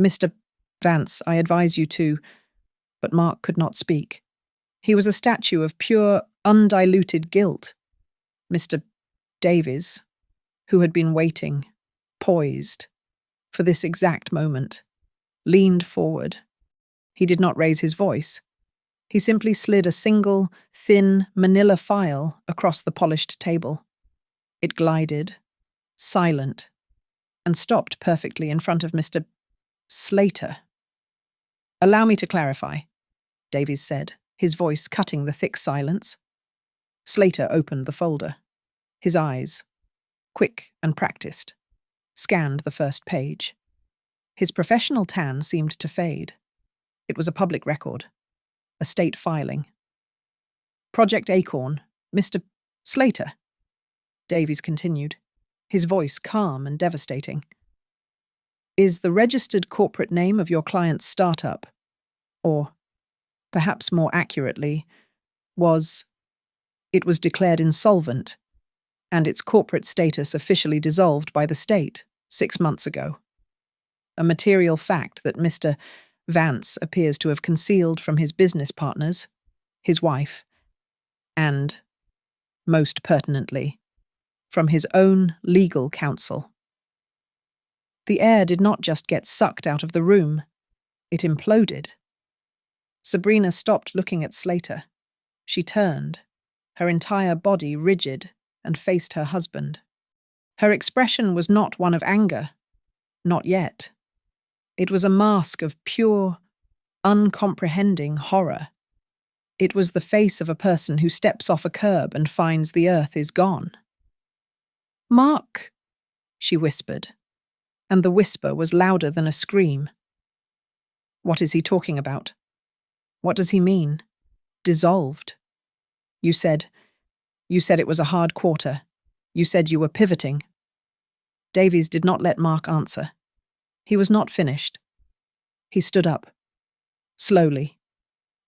"Mr. Vance, I advise you to—" But Mark could not speak. He was a statue of pure, undiluted guilt. Mr. Davies, who had been waiting, poised, for this exact moment, leaned forward. He did not raise his voice. He simply slid a single, thin, manila file across the polished table. It glided, silent, and stopped perfectly in front of Mr. Slater. "Allow me to clarify," Davies said, his voice cutting the thick silence. Slater opened the folder. His eyes, quick and practiced, scanned the first page. His professional tan seemed to fade. It was a public record, a state filing. "Project Acorn, Mr. Slater," Davies continued, his voice calm and devastating, "is the registered corporate name of your client's startup, or, perhaps more accurately, it was declared insolvent, and its corporate status officially dissolved by the state 6 months ago. A material fact that Mr. Vance appears to have concealed from his business partners, his wife, and, most pertinently, from his own legal counsel." The air did not just get sucked out of the room, it imploded. Sabrina stopped looking at Slater. She turned, her entire body rigid, and faced her husband. Her expression was not one of anger, not yet. It was a mask of pure, uncomprehending horror. It was the face of a person who steps off a curb and finds the earth is gone. "Mark," she whispered, and the whisper was louder than a scream. "What is he talking about? What does he mean? Dissolved? You said it was a hard quarter. You said you were pivoting." Davies did not let Mark answer. He was not finished. He stood up, slowly,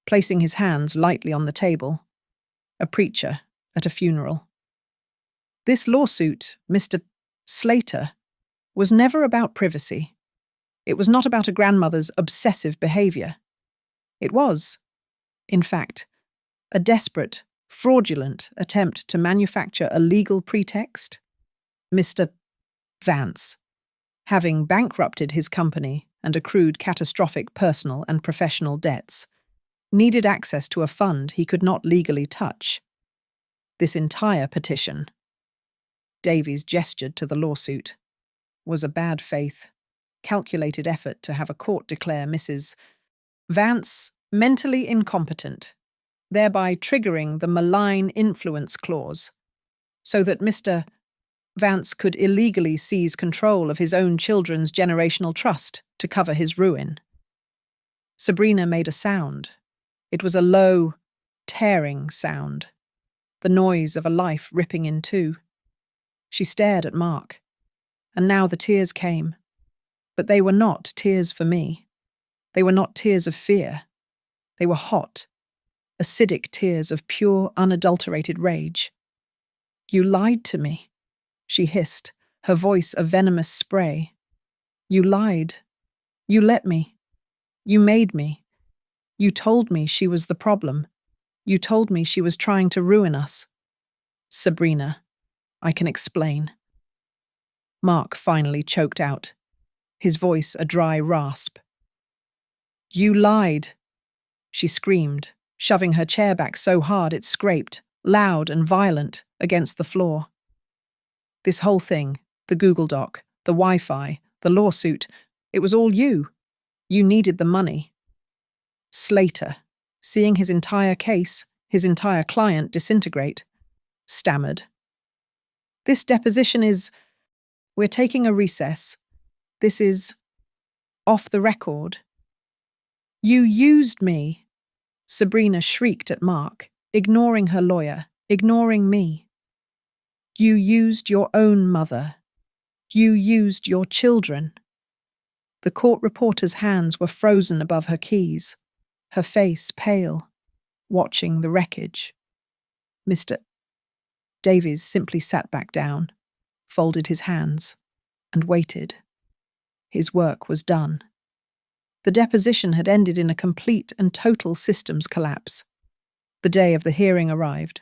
placing his hands lightly on the table, a preacher at a funeral. "This lawsuit, Mr. Slater, was never about privacy. It was not about a grandmother's obsessive behavior. It was, in fact, a desperate, fraudulent attempt to manufacture a legal pretext. Mr. Vance, having bankrupted his company and accrued catastrophic personal and professional debts, needed access to a fund he could not legally touch. This entire petition," Davies gestured to the lawsuit, "was a bad faith, calculated effort to have a court declare Mrs. Vance mentally incompetent, thereby triggering the malign influence clause, so that Mr. Vance could illegally seize control of his own children's generational trust to cover his ruin." Sabrina made a sound. It was a low, tearing sound, the noise of a life ripping in two. She stared at Mark, and now the tears came. But they were not tears for me. They were not tears of fear. They were hot, acidic tears of pure, unadulterated rage. "You lied to me," she hissed, her voice a venomous spray. "You lied. You let me. You made me. You told me she was the problem. You told me she was trying to ruin us." "Sabrina, I can explain." Mark finally choked out, his voice a dry rasp. "You lied," she screamed, shoving her chair back so hard it scraped, loud and violent, against the floor. "This whole thing, the Google Doc, the Wi-Fi, the lawsuit, it was all you. You needed the money." Slater, seeing his entire case, his entire client disintegrate, stammered. "This deposition is... We're taking a recess. This is... off the record." "You used me," Sabrina shrieked at Mark, ignoring her lawyer, ignoring me. "You used your own mother. You used your children." The court reporter's hands were frozen above her keys, her face pale, watching the wreckage. Mr. Davies simply sat back down, folded his hands, and waited. His work was done. The deposition had ended in a complete and total systems collapse. The day of the hearing arrived.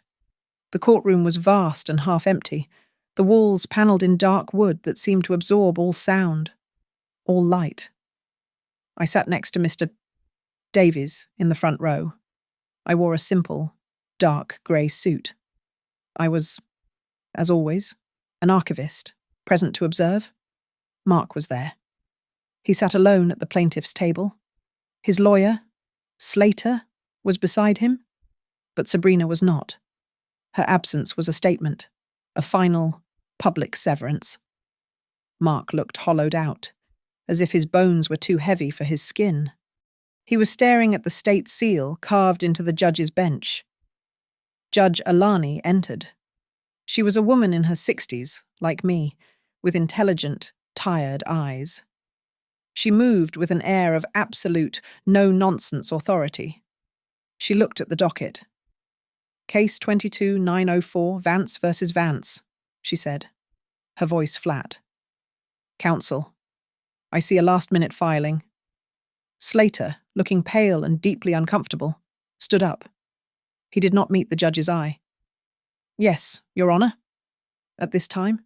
The courtroom was vast and half empty, the walls panelled in dark wood that seemed to absorb all sound, all light. I sat next to Mr. Davies in the front row. I wore a simple, dark grey suit. I was, as always, an archivist, present to observe. Mark was there. He sat alone at the plaintiff's table. His lawyer, Slater, was beside him, but Sabrina was not. Her absence was a statement, a final, public severance. Mark looked hollowed out, as if his bones were too heavy for his skin. He was staring at the state seal carved into the judge's bench. Judge Alani entered. She was a woman in her 60s, like me, with intelligent, tired eyes. She moved with an air of absolute, no-nonsense authority. She looked at the docket. Case 22-904, Vance versus Vance, she said, her voice flat. Counsel, I see a last-minute filing. Slater, looking pale and deeply uncomfortable, stood up. He did not meet the judge's eye. Yes, Your Honor. At this time?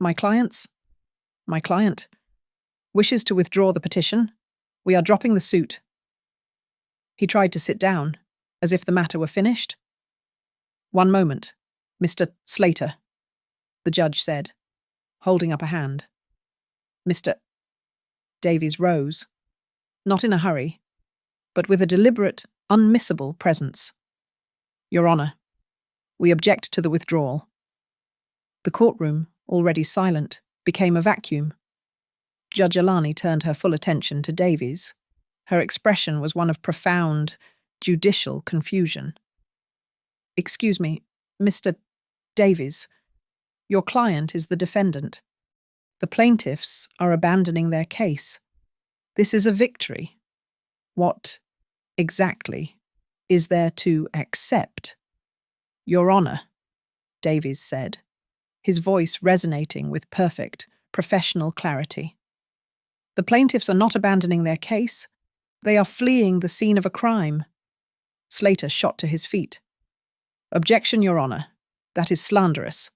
My client wishes to withdraw the petition. We are dropping the suit. He tried to sit down, as if the matter were finished. One moment, Mr. Slater, the judge said, holding up a hand. Mr. Davies rose, not in a hurry, but with a deliberate, unmissable presence. Your Honor, we object to the withdrawal. The courtroom, already silent, became a vacuum. Judge Alani turned her full attention to Davies. Her expression was one of profound, judicial confusion. Excuse me, Mr. Davies, your client is the defendant. The plaintiffs are abandoning their case. This is a victory. What, exactly, is there to accept? Your Honor, Davies said, his voice resonating with perfect, professional clarity. The plaintiffs are not abandoning their case. They are fleeing the scene of a crime. Slater shot to his feet. Objection, Your Honor. That is slanderous.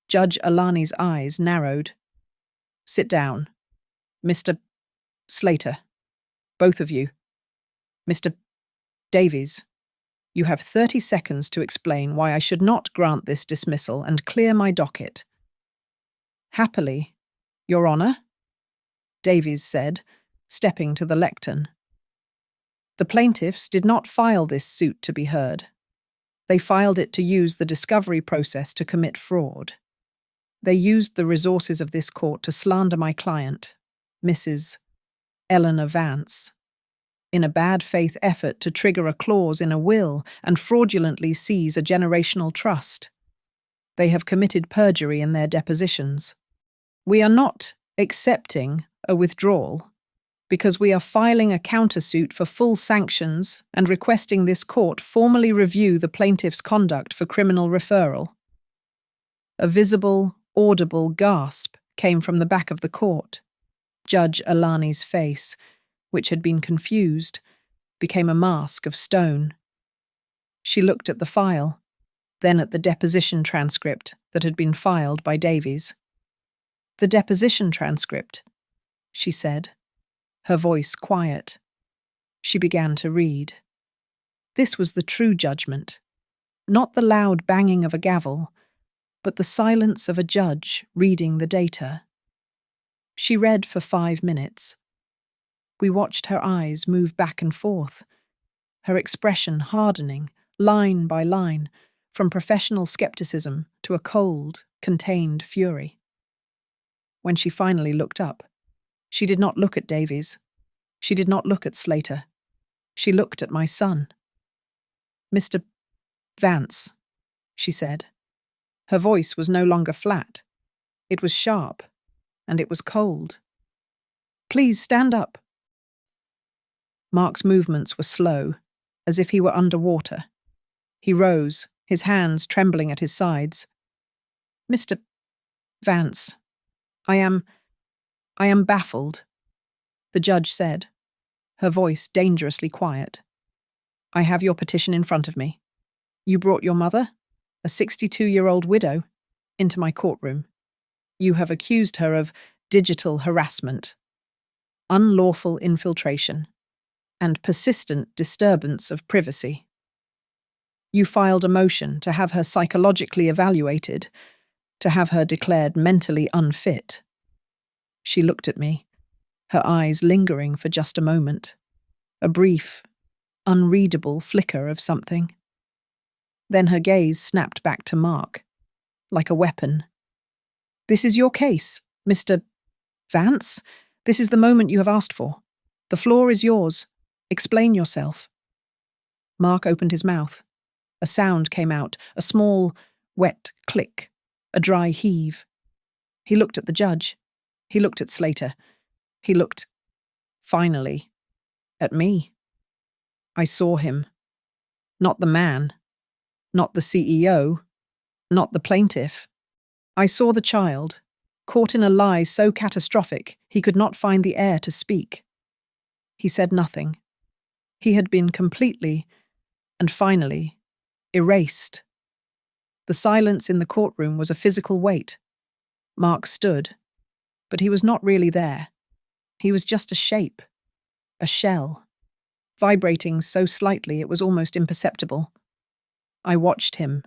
Judge Alani's eyes narrowed. Sit down. Mr. Slater. Both of you. Mr. Davies, you have 30 seconds to explain why I should not grant this dismissal and clear my docket. Happily, Your Honor, Davies said, stepping to the lectern. The plaintiffs did not file this suit to be heard. They filed it to use the discovery process to commit fraud. They used the resources of this court to slander my client, Mrs. Eleanor Vance, in a bad faith effort to trigger a clause in a will and fraudulently seize a generational trust. They have committed perjury in their depositions. We are not accepting a withdrawal because we are filing a countersuit for full sanctions and requesting this court formally review the plaintiff's conduct for criminal referral. A visible, audible gasp came from the back of the court. Judge Alani's face, which had been confused, became a mask of stone. She looked at the file, then at the deposition transcript that had been filed by Davies. The deposition transcript, she said, her voice quiet. She began to read. This was the true judgment, not the loud banging of a gavel, but the silence of a judge reading the data. She read for 5 minutes. We watched her eyes move back and forth, her expression hardening, line by line, from professional skepticism to a cold, contained fury. When she finally looked up, she did not look at Davies. She did not look at Slater. She looked at my son. Mr. Vance, she said. Her voice was no longer flat. It was sharp, and it was cold. Please stand up. Mark's movements were slow, as if he were underwater. He rose, his hands trembling at his sides. Mr. Vance, I am baffled, the judge said, her voice dangerously quiet. I have your petition in front of me. You brought your mother, a 62-year-old widow, into my courtroom. You have accused her of digital harassment, unlawful infiltration, and persistent disturbance of privacy. You filed a motion to have her psychologically evaluated, to have her declared mentally unfit. She looked at me, her eyes lingering for just a moment, a brief, unreadable flicker of something. Then her gaze snapped back to Mark, like a weapon. "This is your case, Mr. Vance. This is the moment you have asked for. The floor is yours. Explain yourself." Mark opened his mouth. A sound came out, a small, wet click, a dry heave. He looked at the judge. He looked at Slater. He looked, finally, at me. I saw him. Not the man. Not the CEO. Not the plaintiff. I saw the child, caught in a lie so catastrophic he could not find the air to speak. He said nothing. He had been completely, and finally, erased. The silence in the courtroom was a physical weight. Mark stood, but he was not really there. He was just a shape, a shell, vibrating so slightly it was almost imperceptible. I watched him.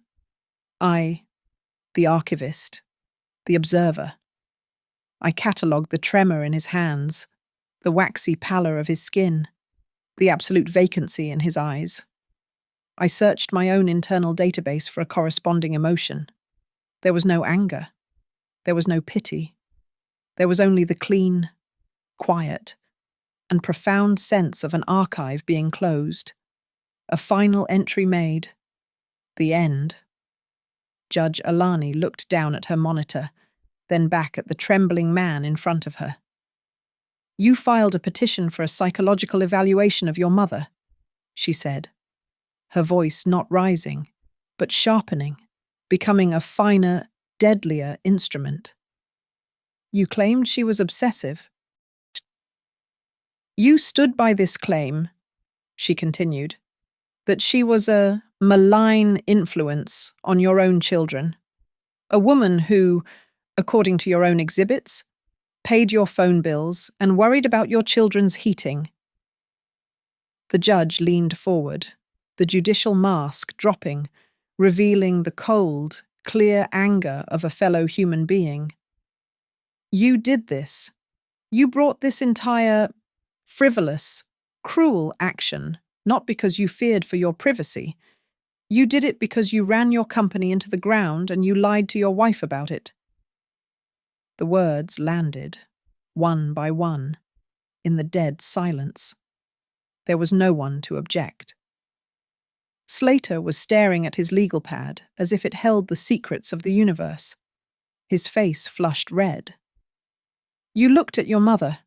I, the archivist, the observer. I catalogued the tremor in his hands, the waxy pallor of his skin, the absolute vacancy in his eyes. I searched my own internal database for a corresponding emotion. There was no anger. There was no pity. There was only the clean, quiet, and profound sense of an archive being closed, a final entry made, the end. Judge Alani looked down at her monitor, then back at the trembling man in front of her. "You filed a petition for a psychological evaluation of your mother," she said, her voice not rising, but sharpening, becoming a finer, deadlier instrument. "You claimed she was obsessive." "You stood by this claim," she continued, "that she was a malign influence on your own children, a woman who, according to your own exhibits, paid your phone bills and worried about your children's heating." The judge leaned forward, the judicial mask dropping, revealing the cold, clear anger of a fellow human being. "You did this. You brought this entire, frivolous, cruel action, not because you feared for your privacy. You did it because you ran your company into the ground and you lied to your wife about it." The words landed, one by one, in the dead silence. There was no one to object. Slater was staring at his legal pad as if it held the secrets of the universe. His face flushed red. "You looked at your mother."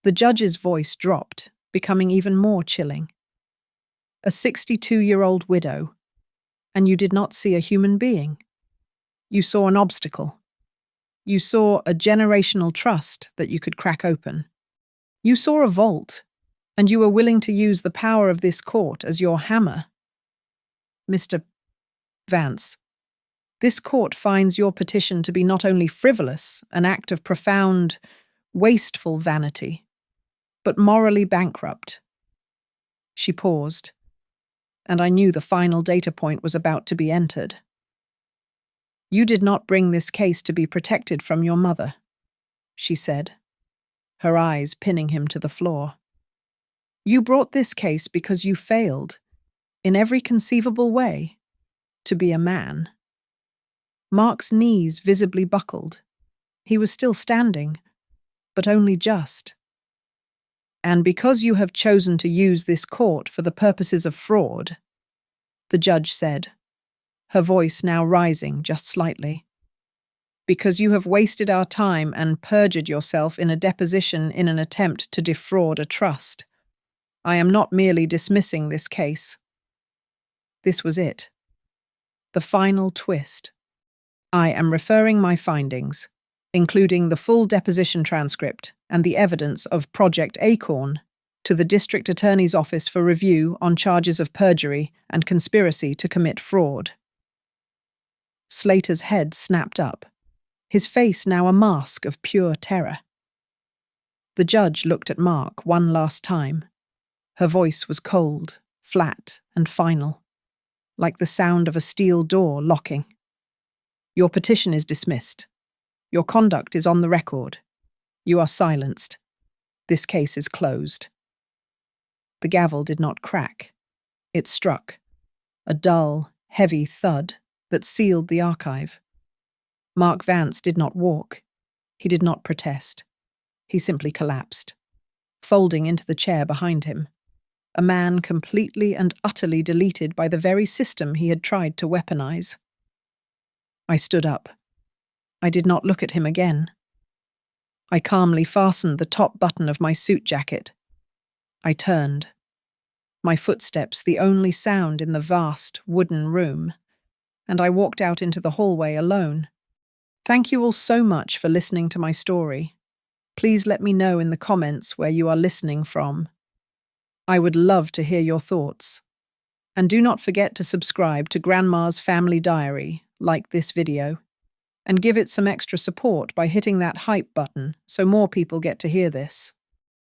The judge's voice dropped, becoming even more chilling. "A 62-year-old widow, and you did not see a human being. You saw an obstacle. You saw a generational trust that you could crack open. You saw a vault, and you were willing to use the power of this court as your hammer. Mr. Vance, this court finds your petition to be not only frivolous, an act of profound, wasteful vanity, but morally bankrupt." She paused, and I knew the final data point was about to be entered. "You did not bring this case to be protected from your mother," she said, her eyes pinning him to the floor. "You brought this case because you failed, in every conceivable way, to be a man." Mark's knees visibly buckled. He was still standing, but only just. "And because you have chosen to use this court for the purposes of fraud," the judge said, her voice now rising just slightly. "Because you have wasted our time and perjured yourself in a deposition in an attempt to defraud a trust. I am not merely dismissing this case." This was it. The final twist. "I am referring my findings, including the full deposition transcript and the evidence of Project Acorn, to the District Attorney's Office for review on charges of perjury and conspiracy to commit fraud." Slater's head snapped up, his face now a mask of pure terror. The judge looked at Mark one last time. Her voice was cold, flat, and final. like the sound of a steel door locking. Your petition is dismissed. Your conduct is on the record. You are silenced. This case is closed. The gavel did not crack. It struck, a dull, heavy thud that sealed the archive. Mark Vance did not walk. He did not protest. He simply collapsed, folding into the chair behind him, a man completely and utterly deleted by the very system he had tried to weaponize. I stood up. I did not look at him again. I calmly fastened the top button of my suit jacket. I turned. My footsteps the only sound in the vast, wooden room, and I walked out into the hallway alone. Thank you all so much for listening to my story. Please let me know in the comments where you are listening from. I would love to hear your thoughts. And do not forget to subscribe to Grandma's Family Diary, like this video, and give it some extra support by hitting that hype button so more people get to hear this.